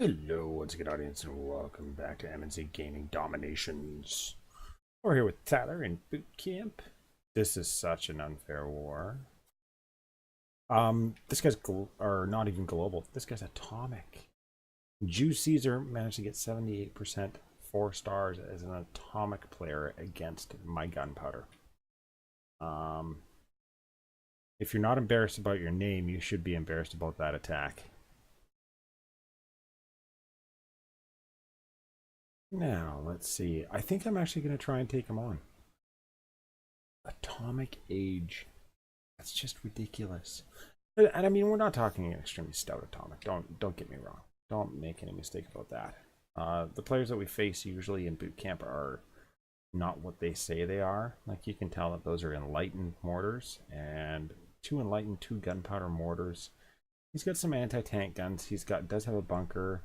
Hello, once again, audience, and welcome back to MNC Gaming Dominations. We're here with Tyler in boot camp. This is such an unfair war. This guy's or not even global. This guy's atomic. Juice Caesar managed to get 78% 4 stars as an atomic player against my Gunpowder. If you're not embarrassed about your name, you should be embarrassed about that attack. Now, let's see. I think I'm actually going to try and take him on. Atomic Age. That's just ridiculous. And I mean, we're not talking an extremely stout atomic. Don't get me wrong. Don't make any mistake about that. The players that we face usually in boot camp are not what they say they are. Like, you can tell that those are enlightened mortars, and 2 enlightened, 2 gunpowder mortars. He's got some anti-tank guns. Does have a bunker.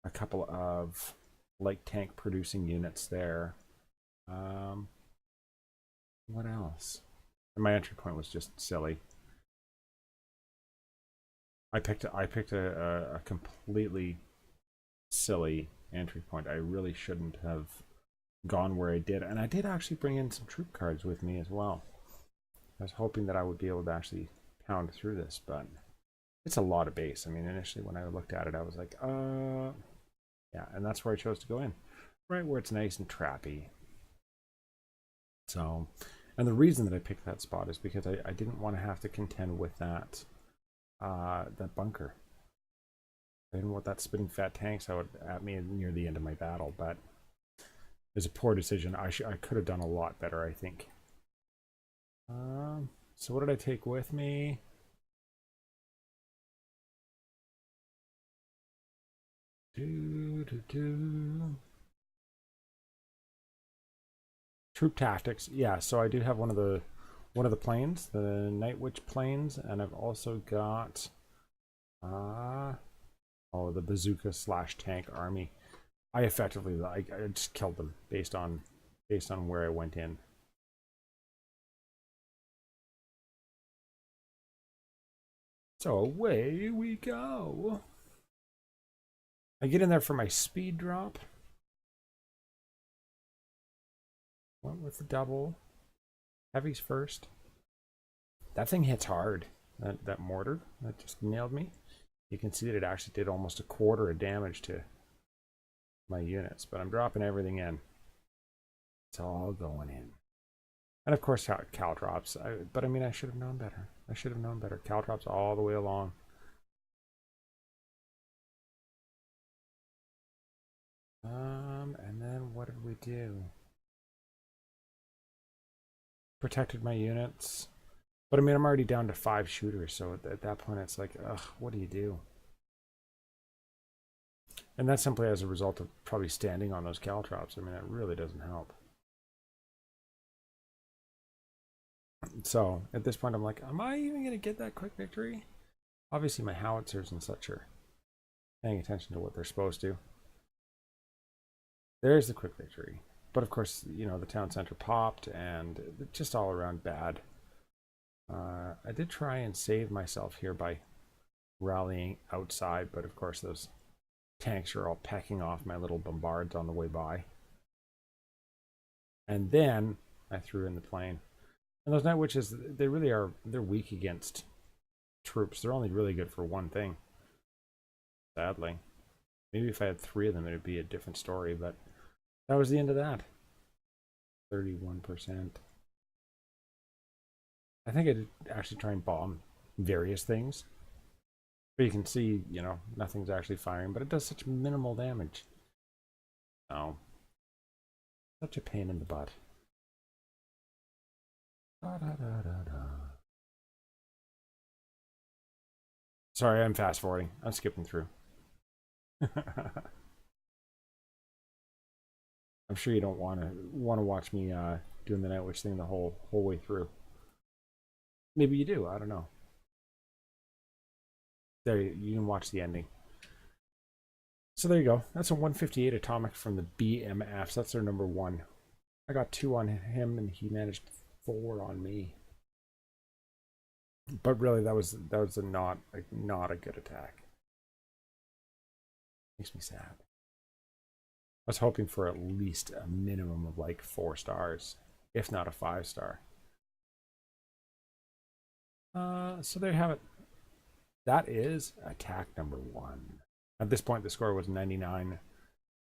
A couple of light tank producing units there. What else? And my entry point was just silly. I picked a completely silly entry point. I really shouldn't have gone where I did, and I did actually bring in some troop cards with me as well. I was hoping that I would be able to actually pound through this, but it's a lot of base. I mean, initially when I looked at it, I was like, yeah, and that's where I chose to go in, right where it's nice and trappy. So, and the reason that I picked that spot is because I didn't want to have to contend with that bunker. I didn't want that spitting fat tanks out at me near the end of my battle, but it was a poor decision. I could have done a lot better, I think. So what did I take with me? Troop tactics. Yeah, so I do have one of the planes, the Night Witch planes, and I've also got the bazooka / tank army. I effectively I just killed them based on where I went in. So away we go. I get in there for my speed drop. Went with the double. Heavies first. That thing hits hard. That mortar, that just nailed me. You can see that it actually did almost a quarter of damage to my units, but I'm dropping everything in. It's all going in. And of course, caltrops. But I mean, I should have known better. I should have known better. Caltrops all the way along. And then what did we do? Protected my units. But I mean, I'm already down to 5 shooters, so at that point it's like, ugh, what do you do? And that's simply as a result of probably standing on those caltrops. I mean, that really doesn't help. So at this point, I'm like, am I even going to get that quick victory? Obviously, my howitzers and such are paying attention to what they're supposed to. There's the quick victory. But of course, you know, the town center popped, and just all around bad. I did try and save myself here by rallying outside, but of course those tanks are all pecking off my little bombards on the way by. And then I threw in the plane. And those Night Witches, they really are, they're weak against troops. They're only really good for one thing, sadly. Maybe if I had 3 of them, it would be a different story, but that was the end of that. 31%. I think I did actually try and bomb various things. But you can see, you know, nothing's actually firing, but it does such minimal damage. Oh. Such a pain in the butt. Sorry, I'm fast forwarding. I'm skipping through. I'm sure you don't want to watch me doing the Night Witch thing the whole way through. Maybe you do. I don't know. There, you can watch the ending. So there you go. That's a 158 atomic from the B.M.F. That's their number 1. I got 2 on him, and he managed 4 on me. But really, that was not a good attack. Makes me sad. I was hoping for at least a minimum of like 4 stars, if not a 5-star. So there you have it. That is attack number 1. At this point, the score was 99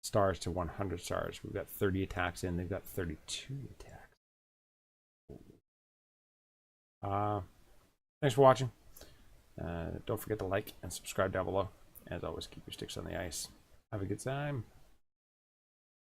stars to 100 stars. We've got 30 attacks in. They've got 32 attacks. Thanks for watching. Don't forget to like and subscribe down below. As always, keep your sticks on the ice. Have a good time.